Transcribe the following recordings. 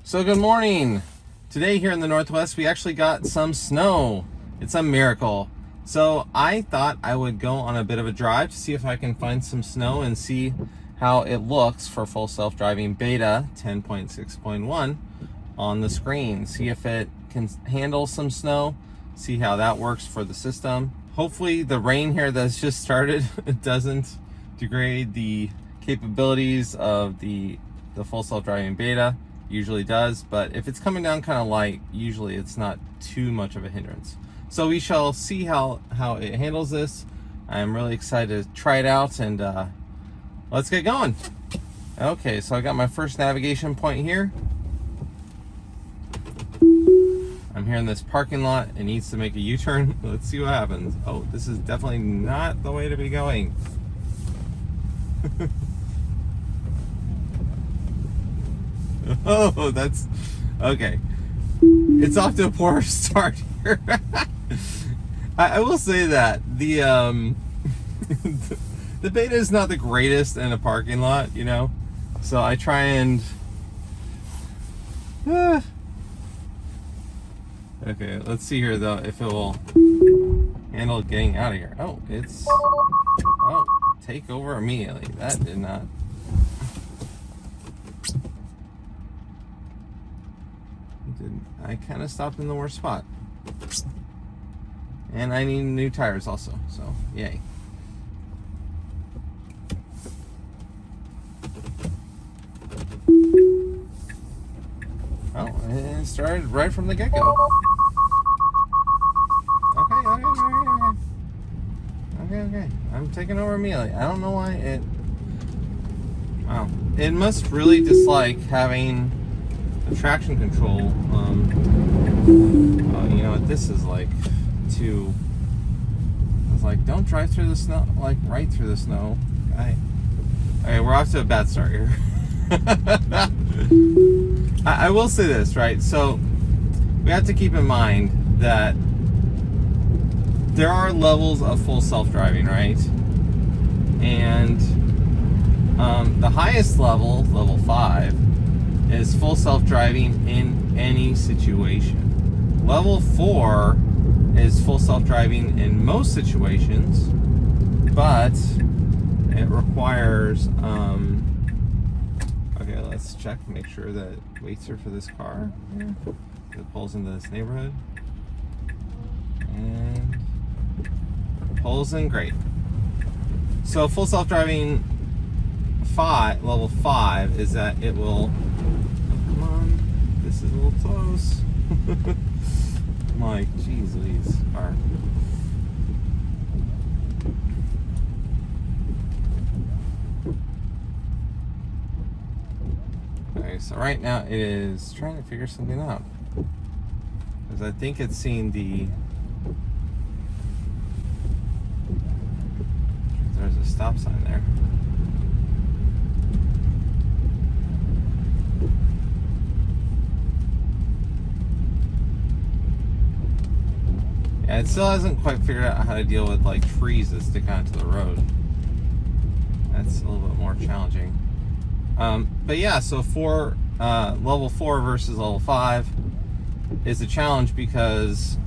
So good morning. Today here in the Northwest, we actually got some snow. It's a miracle. So I thought I would go on a bit of a drive to see if I can find some snow and see how it looks for full self-driving beta 10.6.1 on the screen. See if it can handle some snow, see how that works for the system. Hopefully the rain here that's just started doesn't degrade the capabilities of the full self-driving beta. Usually does, but if it's coming down kind of light, usually it's not too much of a hindrance. So we shall see how it handles this. I'm really excited to try it out, and let's get going. Okay, so I got my first navigation point here. I'm here in this parking lot. It needs to make a U-turn. Let's see what happens. Oh, this is definitely not the way to be going. Oh, that's okay. It's off to a poor start here. I will say that the the beta is not the greatest in a parking lot, you know. So I try and okay. Let's see here though if it will handle getting out of here. Oh, take over immediately. That did not. I kind of stopped in the worst spot, and I need new tires also, so yay. Oh, and it started right from the get-go. Okay, I'm taking over immediately. I don't know why it, wow, it must really dislike having traction control. You know what, this is like too, I was like, don't drive through the snow, like right through the snow. Okay, we're off to a bad start here. I will say this, right? So we have to keep in mind that there are levels of full self-driving, right? And the highest level, level 5, is full self-driving in any situation. Level 4 is full self-driving in most situations, but it requires okay, let's check to make sure that weights are for this car here. It pulls into this neighborhood and pulls in, great. So full self-driving 5, level 5, is that it will, come on, this is a little close. My geez Louise, car. Okay, so right now it is trying to figure something out, because I think it's seeing there's a stop sign there. Yeah, it still hasn't quite figured out how to deal with like trees that stick onto the road. That's a little bit more challenging. But yeah, so for level 4 versus level 5 is a challenge because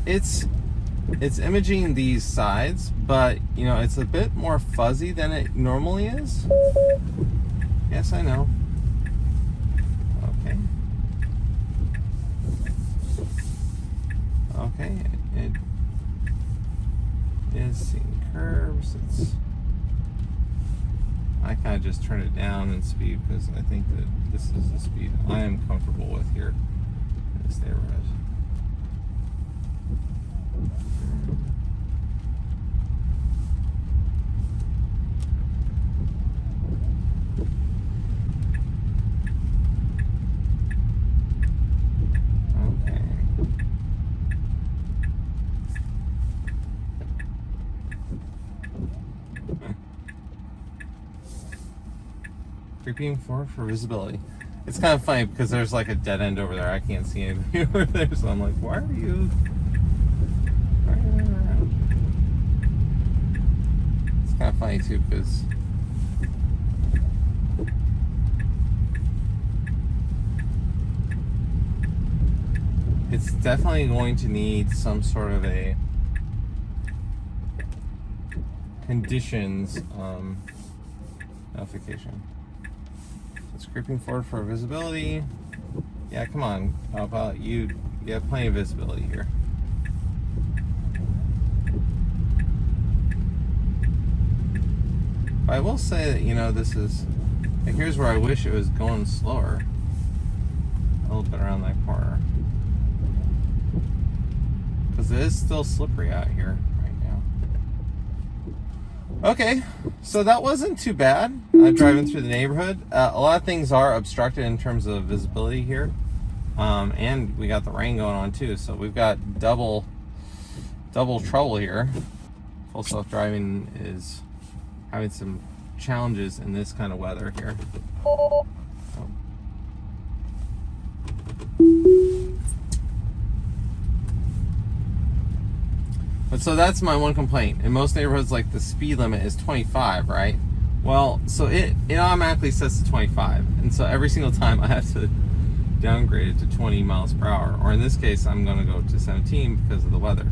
it's imaging these sides, but you know, it's a bit more fuzzy than it normally is. Yes, I know. Okay, it is seeing curves. I kind of just turn it down in speed because I think that this is the speed I am comfortable with here in this neighborhood. Creeping forward for visibility. It's kind of funny because there's like a dead end over there. I can't see anybody over there, so I'm like, why are you around? It's kind of funny too because it's definitely going to need some sort of a conditions notification. It's creeping forward for visibility. Yeah, come on, Autopilot. You have plenty of visibility here. But I will say that, you know, this is, like, here's where I wish it was going slower. A little bit around that corner. Because it is still slippery out here right now. Okay, so that wasn't too bad. Driving through the neighborhood. A lot of things are obstructed in terms of visibility here. And we got the rain going on too, so we've got double trouble here. Full self-driving is having some challenges in this kind of weather here. Oh. But so that's my one complaint. In most neighborhoods, like, the speed limit is 25, right? Well, so it automatically sets to 25, and so every single time I have to downgrade it to 20 miles per hour, or in this case, I'm going to go to 17 because of the weather.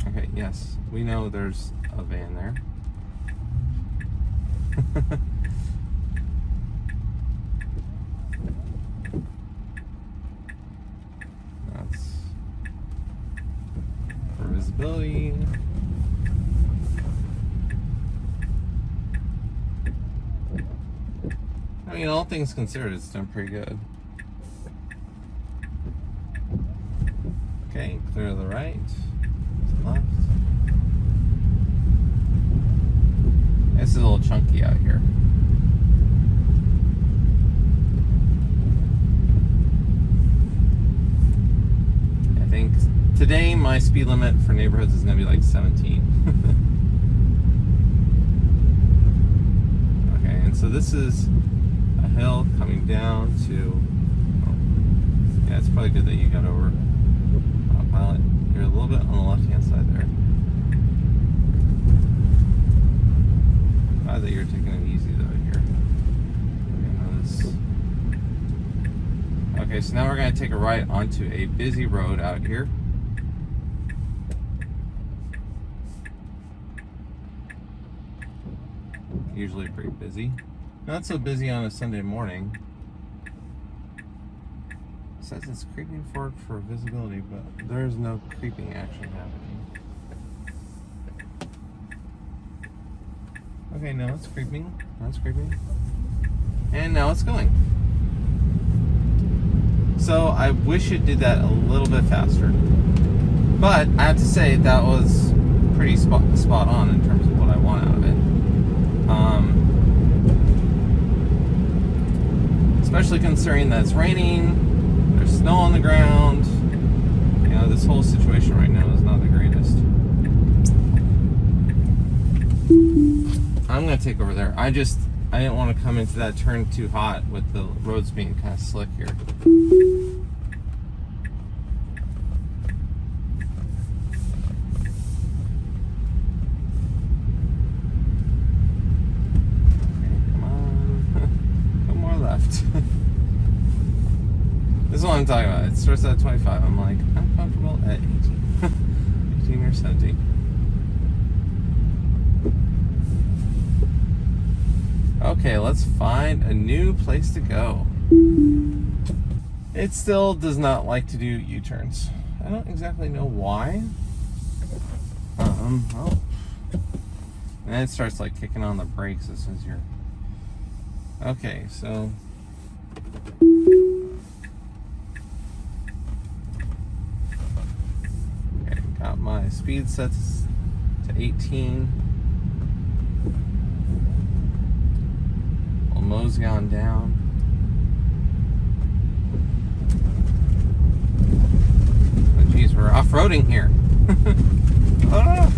Okay, yes, we know there's a van there. That's for visibility. I mean, all things considered, it's done pretty good. Okay, clear to the right, to the left. This is a little chunky out here. I think today my speed limit for neighborhoods is going to be like 17. Okay, and so this is a hill coming down to, oh, yeah, it's probably good that you got over Autopilot. You're a little bit on the left-hand side there. Glad that you're taking it easy though here. Okay, so now we're going to take a right onto a busy road out here. Usually pretty busy. Not so busy on a Sunday morning. It says it's creeping forward for visibility, but there's no creeping action happening. Okay, now it's creeping. Now it's creeping. And now it's going. So I wish it did that a little bit faster. But I have to say that was pretty spot on in terms of what I want out of it. Especially considering that it's raining, there's snow on the ground. You know, this whole situation right now is not the greatest. I'm gonna take over there. I didn't want to come into that turn too hot with the roads being kind of slick here. This is what I'm talking about. It starts at 25. I'm like, I'm comfortable at 18. 18 or 17. Okay, let's find a new place to go. It still does not like to do U-turns. I don't exactly know why. Well. And then it starts like kicking on the brakes as soon as you're... Okay, so... Okay, got my speed sets to 18. We'll mosey on down. Oh geez, we're off-roading here. Ah!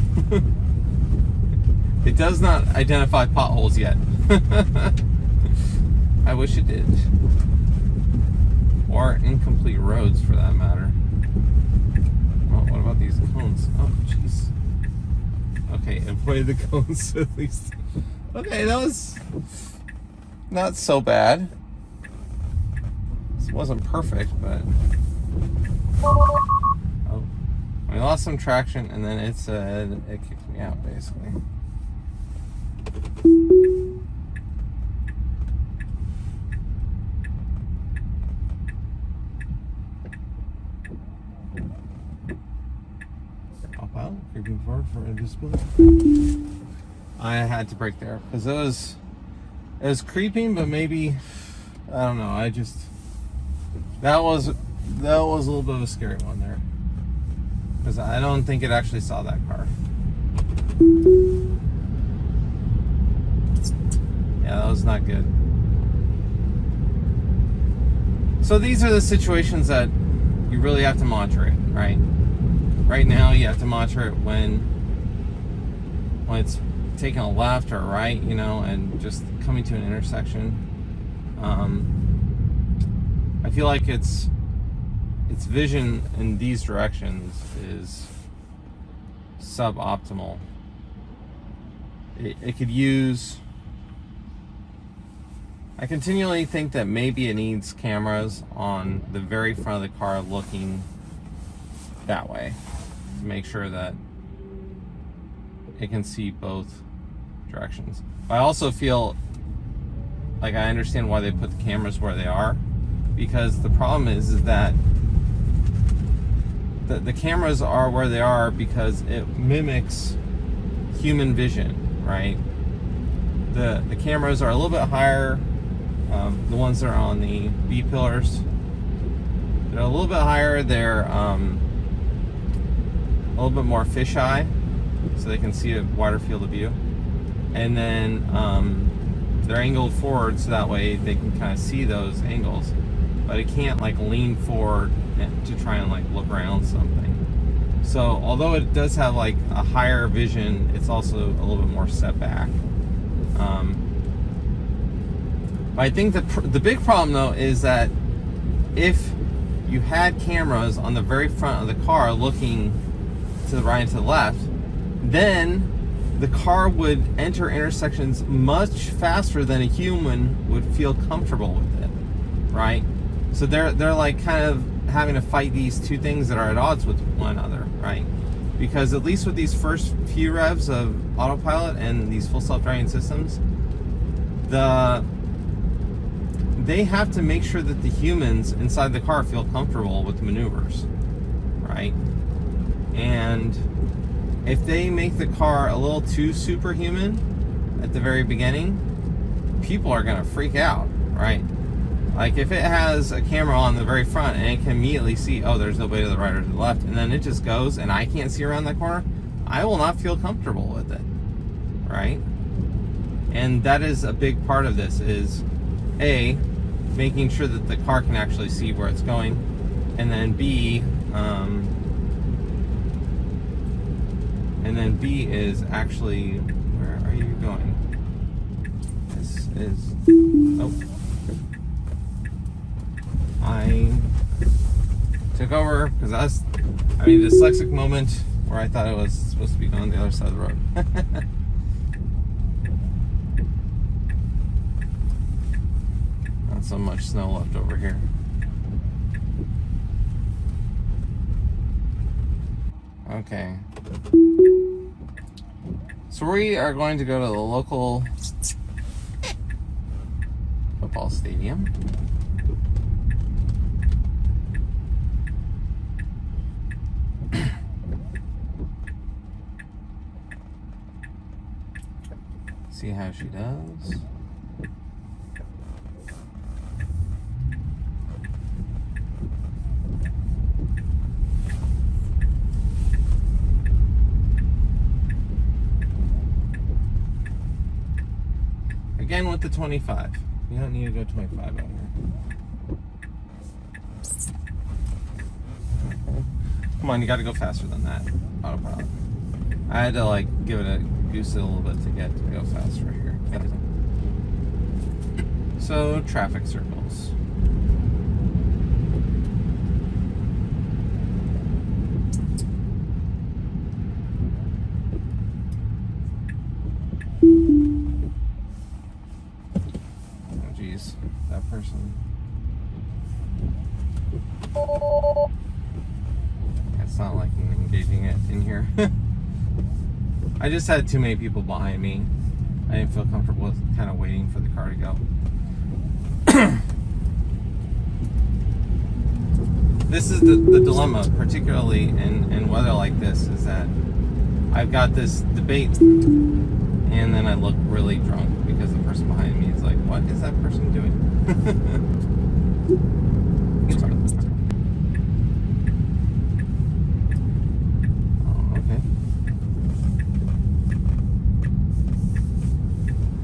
It does not identify potholes yet. I wish it did. Or incomplete roads, for that matter. Oh, what about these cones? Oh, jeez. Okay, avoid the cones at least. Okay, that was not so bad. This wasn't perfect, but... Oh. I lost some traction, and then it said it kicked me out, basically. Autopilot, creeping forward for invisibility. I had to brake there because it was creeping, but maybe I don't know. That was a little bit of a scary one there because I don't think it actually saw that car. Yeah, that was not good. So these are the situations that you really have to monitor it, right? Right now, you have to monitor it when it's taking a left or a right, you know, and just coming to an intersection. I feel like its vision in these directions is suboptimal. It could use... I continually think that maybe it needs cameras on the very front of the car looking that way to make sure that it can see both directions. But I also feel like I understand why they put the cameras where they are, because the problem is that the cameras are where they are because it mimics human vision, right? The cameras are a little bit higher. The ones that are on the B pillars, they're a little bit higher. They're a little bit more fisheye, so they can see a wider field of view. And then they're angled forward, so that way they can kind of see those angles. But it can't like lean forward to try and like look around something. So although it does have like a higher vision, it's also a little bit more set back. I think the big problem though is that if you had cameras on the very front of the car looking to the right and to the left, then the car would enter intersections much faster than a human would feel comfortable with it, right? So they're like kind of having to fight these two things that are at odds with one another, right? Because at least with these first few revs of autopilot and these full self-driving systems, they have to make sure that the humans inside the car feel comfortable with the maneuvers, right? And if they make the car a little too superhuman at the very beginning, people are gonna freak out, right? Like if it has a camera on the very front and it can immediately see, oh, there's nobody to the right or to the left, and then it just goes and I can't see around that corner, I will not feel comfortable with it, right? And that is a big part of this is A, making sure that the car can actually see where it's going, and then B is actually, where are you going? This is, oh, I took over because I was having a dyslexic moment where I thought it was supposed to be going the other side of the road. Not so much snow left over here. Okay. So we are going to go to the local football stadium. See how she does. Again with the 25. You don't need to go 25 out here. Come on, you got to go faster than that. Autopilot. I had to like goose it a little bit to go faster here. So, traffic circles. Oh, geez, that person. It's not like I'm engaging it in here. I just had too many people behind me. I didn't feel comfortable with kind of waiting for the car to go. This is the dilemma, particularly in weather like this, is that I've got this debate and then I look really drunk because the person behind me is like, what is that person doing?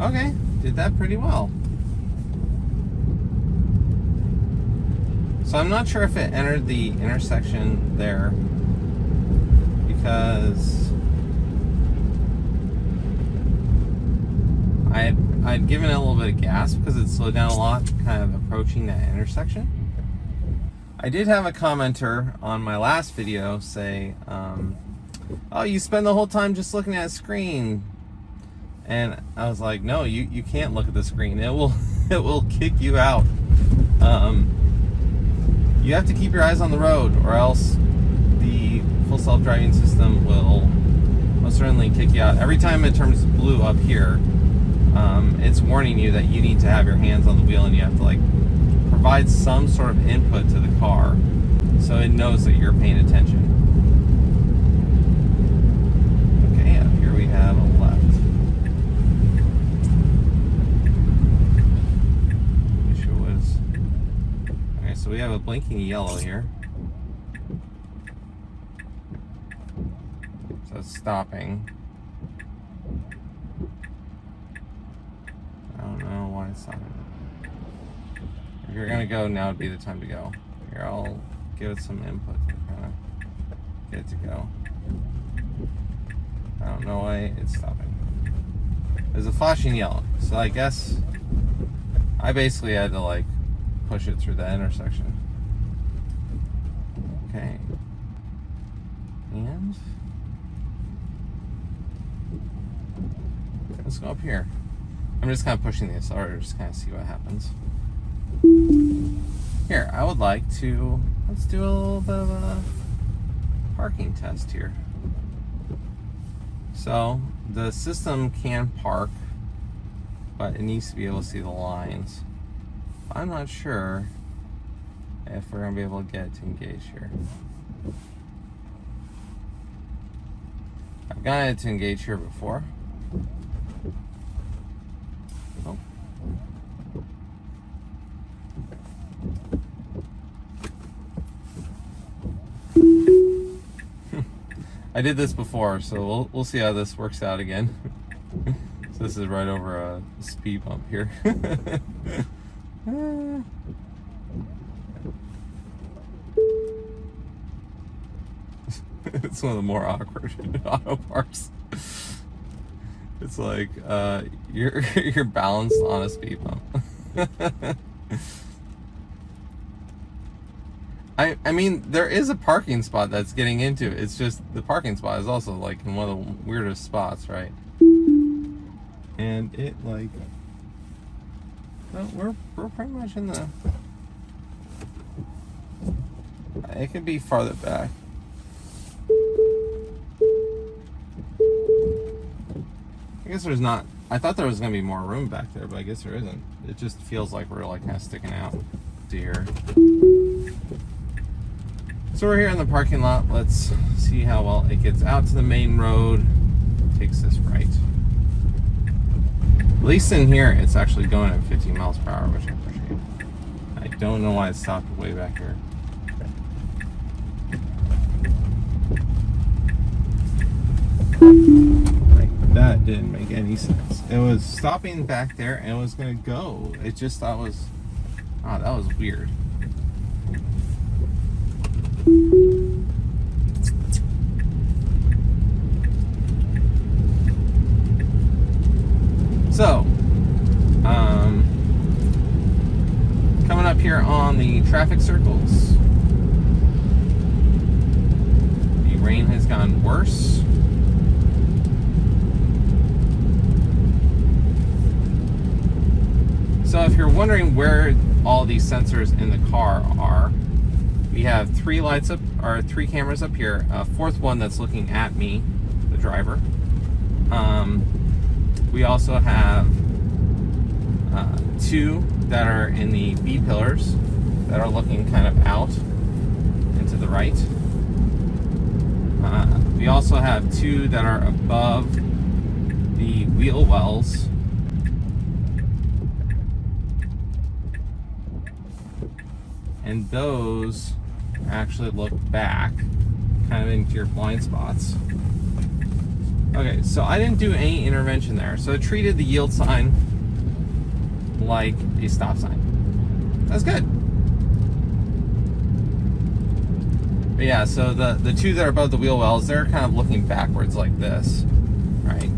Oh, okay. Okay, did that pretty well. So I'm not sure if it entered the intersection there because I'd given it a little bit of gas because it slowed down a lot kind of approaching that intersection. I did have a commenter on my last video say, oh, you spend the whole time just looking at a screen. And I was like, no, you can't look at the screen. It will kick you out. You have to keep your eyes on the road, or else the full self-driving system will most certainly kick you out. Every time it turns blue up here, it's warning you that you need to have your hands on the wheel and you have to like provide some sort of input to the car so it knows that you're paying attention. Okay, up here we have a left. So we have a blinking yellow here. So it's stopping. I don't know why it's stopping. If you're gonna go, now would be the time to go. Here, I'll give it some input to kind of get it to go. I don't know why it's stopping. There's a flashing yellow, so I guess I basically had to like push it through that intersection. Okay. And let's go up here. I'm just kind of pushing the accelerator just kind of see what happens. Here, I would like to, let's do a little bit of a parking test here. So the system can park, but it needs to be able to see the lines. I'm not sure if we're going to be able to get it to engage here. I've gotten it to engage here before. Oh. I did this before, so we'll see how this works out again. So this is right over a speed bump here. It's one of the more awkward auto parks. It's like you're balanced on a speed bump. I mean, there is a parking spot that's getting into it. It's just the parking spot is also like in one of the weirdest spots, right? And it like, well, we're pretty much in the. It could be farther back. I guess there's not. I thought there was gonna be more room back there, but I guess there isn't. It just feels like we're like kind of sticking out to here. So we're here in the parking lot. Let's see how well it gets out to the main road. Takes this right. At least in here, it's actually going at 15 miles per hour, which I appreciate. I don't know why it stopped way back here. Like, that didn't make any sense. It was stopping back there and it was gonna go. It just thought was, oh, that was weird. So, up here on the traffic circles. The rain has gone worse. So if you're wondering where all these sensors in the car are, we have three cameras up here, a fourth one that's looking at me, the driver. We also have two that are in the B pillars that are looking kind of out into the right. We also have two that are above the wheel wells. And those actually look back, kind of into your blind spots. Okay, so I didn't do any intervention there. So I treated the yield sign like a stop sign. That's good. But yeah, so the two that are above the wheel wells, they're kind of looking backwards like this, right?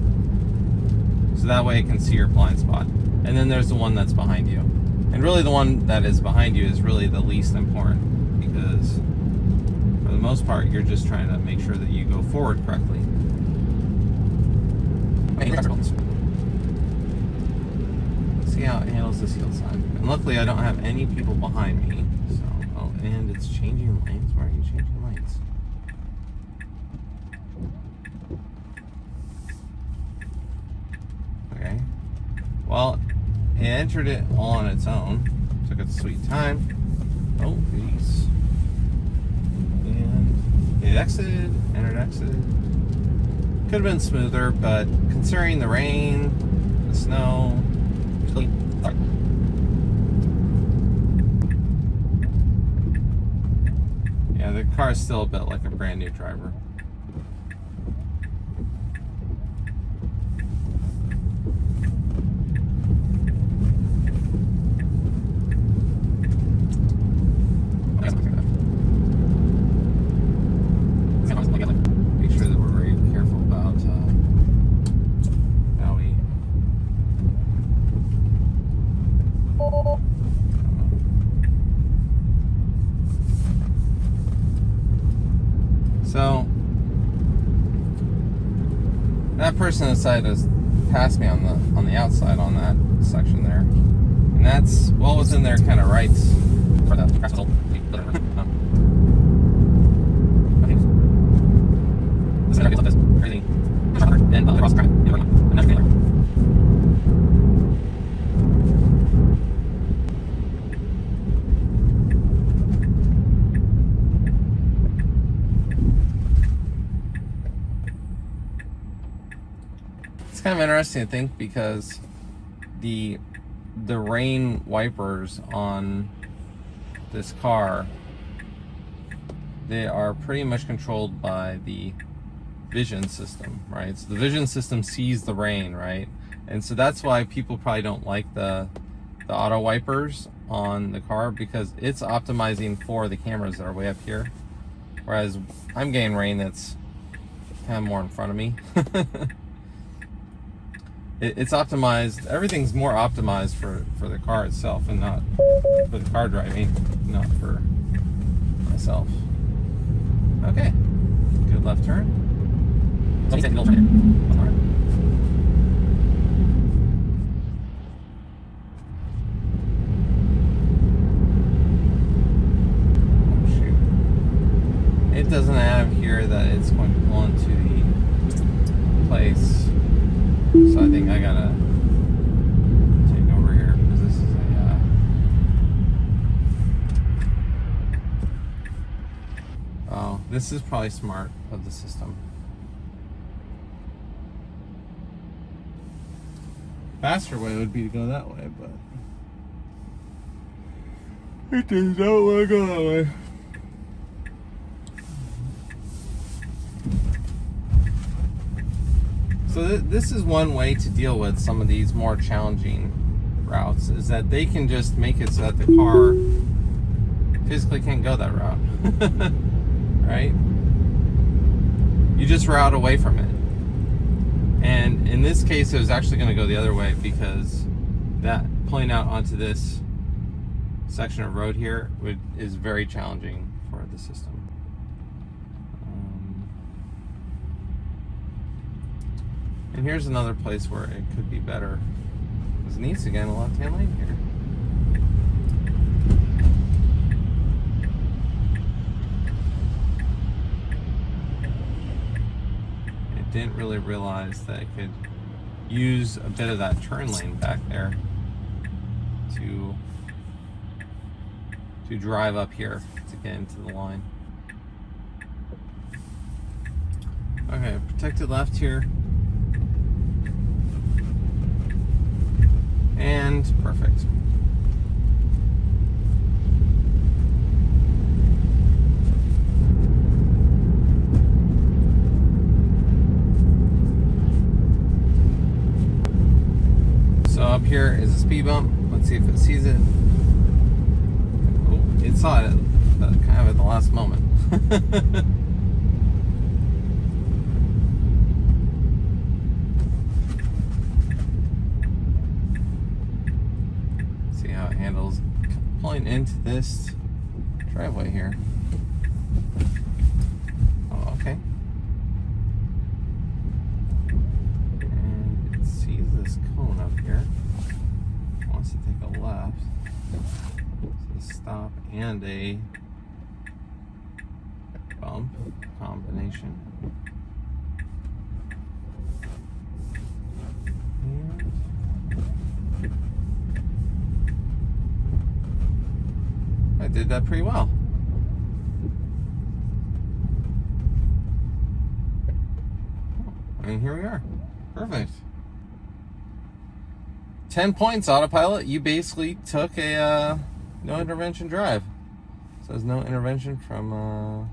So that way it can see your blind spot. And then there's the one that's behind you. And really the one that is behind you is really the least important, because for the most part, you're just trying to make sure that you go forward correctly. See how it handles this yield sign. And luckily I don't have any people behind me. So, oh, and it's changing lanes. Why are you changing lanes? Okay. Well, it entered it all on its own. Took its sweet time. Oh, geez. And it exited, entered, exited. Could have been smoother, but considering the rain, the snow, yeah, the car is still a bit like a brand new driver. Make sure that we're very careful about how we. So that person decided to pass me on the outside on that section there, and that's well within their kind of rights for that. It's kind of interesting to think, because the rain wipers on this car, they are pretty much controlled by the vision system, right? So the vision system sees the rain, right? And so that's why people probably don't like the auto wipers on the car, because it's optimizing for the cameras that are way up here, whereas I'm getting rain that's kind of more in front of me. It's optimized, everything's more optimized for the car itself, and not for the car driving, not for myself. Okay, good left turn. Oh, shoot. It doesn't have here that it's going to pull into the place, so I think I gotta take over here, because this is a oh, this is probably smart of the system. Faster way would be to go that way, but it does not want to go that way. So this is one way to deal with some of these more challenging routes, is that they can just make it so that the car physically can't go that route. Right? You just route away from it. And in this case, it was actually going to go the other way, because that pulling out onto this section of road here is very challenging for the system. And here's another place where it could be better. Because it needs to get in a left-hand lane here. It didn't really realize that it could use a bit of that turn lane back there to drive up here to get into the line. Okay, protected left here. And perfect. So up here is a speed bump. Let's see if it sees it. Oh, it saw it kind of at the last moment. See how it handles pulling into this driveway here. Oh, okay. And it sees this cone up here. Wants to take a left. So stop and a bump combination. And I did that pretty well. And here we are. Perfect. 10 points, Autopilot. You basically took a no intervention drive. It says no intervention from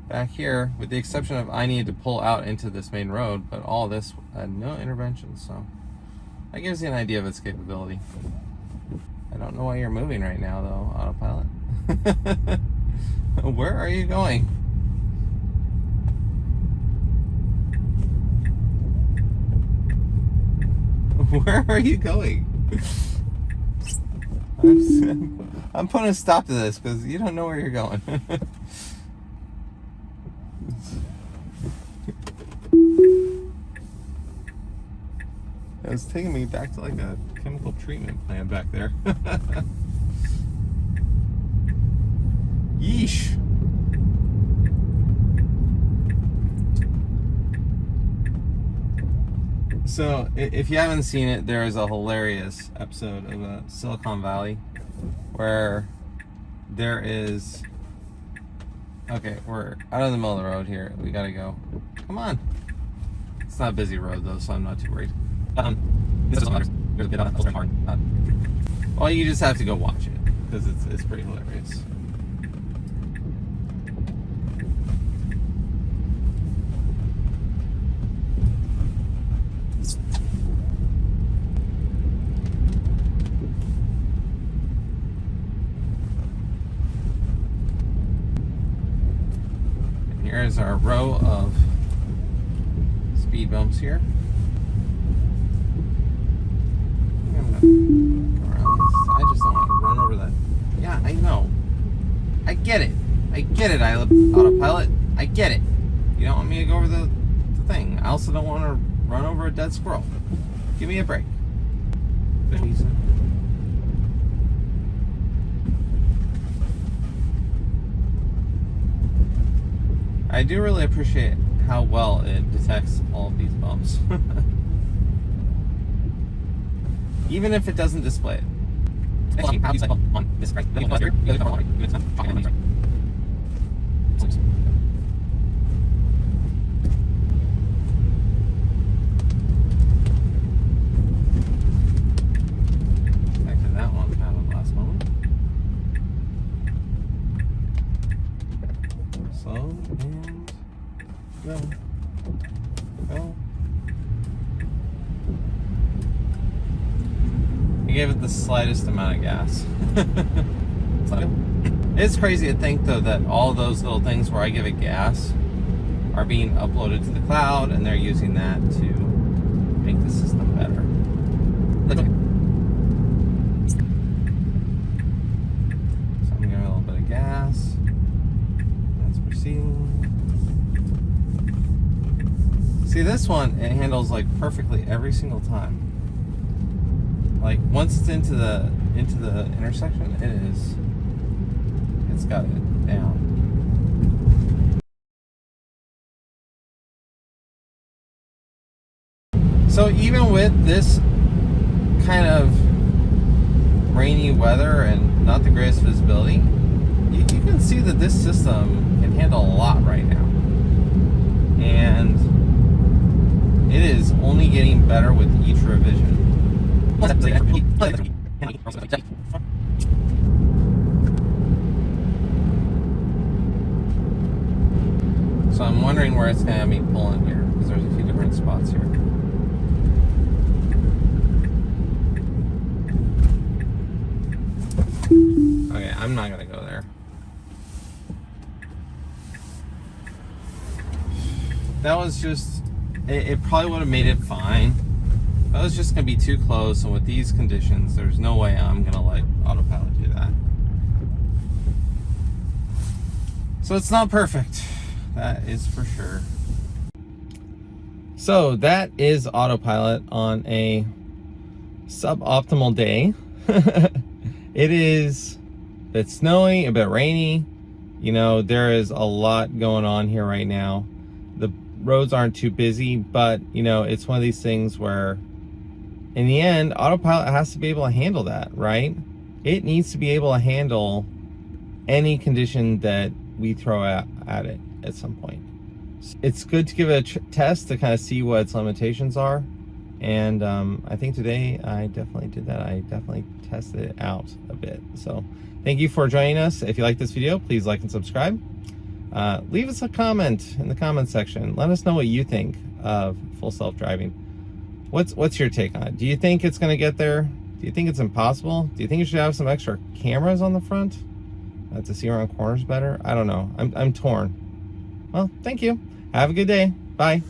back here, with the exception of I needed to pull out into this main road, but all this had no intervention, so that gives you an idea of its capability. I don't know why you're moving right now, though, Autopilot. Where are you going? Where are you going? I'm putting a stop to this because you don't know where you're going. It's taking me back to like a chemical treatment plant back there. Yeesh. So, if you haven't seen it, there is a hilarious episode of Silicon Valley where there is... Okay, we're out in the middle of the road here. We gotta go. Come on. It's not a busy road though, so I'm not too worried. This is there's a bit of hard. Well, you just have to go watch it because it's pretty hilarious. And here's our row of speed bumps here. I just don't want to run over that. Yeah, I know. I get it. Autopilot. I get it. You don't want me to go over the thing. I also don't want to run over a dead squirrel. Give me a break. I do really appreciate how well it detects all of these bumps. Even if it doesn't display it. Expected that one kind of last moment. Slow and go. Go. I gave it the slightest amount of gas. It's crazy to think though that all those little things where I give it gas are being uploaded to the cloud and they're using that to make the system better. See this one, it handles like perfectly every single time. Like once it's into the intersection, it's got it down. So even with this kind of rainy weather and not the greatest visibility, you can see that this system can handle a lot right now. And it is only getting better with each revision. So I'm wondering where it's going to have me pulling here, because there's a few different spots here. Okay, I'm not going to go there. That was just, it probably would have made it fine. That was just going to be too close, and with these conditions, there's no way I'm going to let Autopilot do that. So it's not perfect. That is for sure. So that is Autopilot on a suboptimal day. It's snowy, a bit rainy. You know, there is a lot going on here right now. The roads aren't too busy, but you know, it's one of these things where in the end, Autopilot has to be able to handle that, right? It needs to be able to handle any condition that we throw at it at some point. It's good to give it a test to kind of see what its limitations are. And I think today I definitely did that. I definitely tested it out a bit. So thank you for joining us. If you like this video, please like and subscribe. Leave us a comment in the comment section. Let us know what you think of full self-driving. What's your take on it? Do you think it's going to get there? Do you think it's impossible? Do you think you should have some extra cameras on the front to see around corners better? I don't know. I'm torn. Well, thank you. Have a good day. Bye.